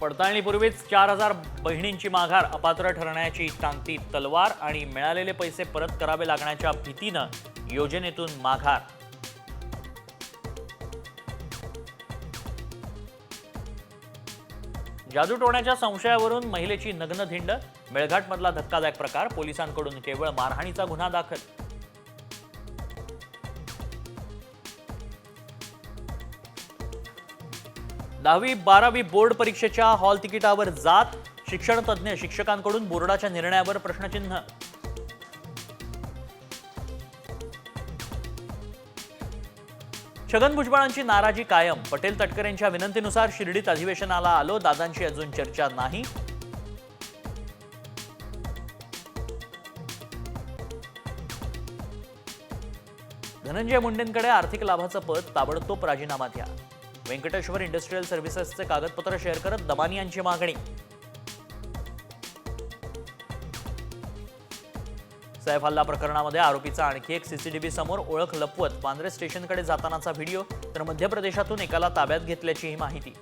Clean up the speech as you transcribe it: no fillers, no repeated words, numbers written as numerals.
पडताळणीपूर्वीच 4,000 बहिणींची माघार, अपात्र ठरण्याची टांगती तलवार आणि मिळालेले पैसे परत करावे लागण्याच्या भीतीनं योजनेतून माघार. जादूटोण्याच्या संशयावरून महिलेची नग्न धिंड, मेळघाटमधला धक्कादायक प्रकार, पोलिसांकडून केवळ मारहाणीचा गुन्हा दाखल. 10वी-12वी बोर्ड परीक्षेच्या हॉल तिकिटावर जात, शिक्षण तज्ज्ञ शिक्षकांकडून बोर्डाच्या निर्णयावर प्रश्नचिन्ह. छगन भुजबळांची नाराजी कायम, पटेल तटकरेंच्या विनंतीनुसार शिर्डीत अधिवेशनाला आलो, दादांची अजून चर्चा नाही. धनंजय मुंडेंकडे आर्थिक लाभाचं पद, ताबडतोब राजीनामा द्या. व्यंकटेश्वर इंडस्ट्रियल सर्व्हिसेसचे कागदपत्र शेअर करत दमानी यांची मागणी. सैफ हल्ला प्रकरणामध्ये आरोपीचा आणखी एक सीसीटीव्ही समोर, ओळख लपवत वांद्रे स्टेशनकडे जातानाचा व्हिडिओ, तर मध्य प्रदेशातून एकाला ताब्यात घेतल्याची ही माहिती.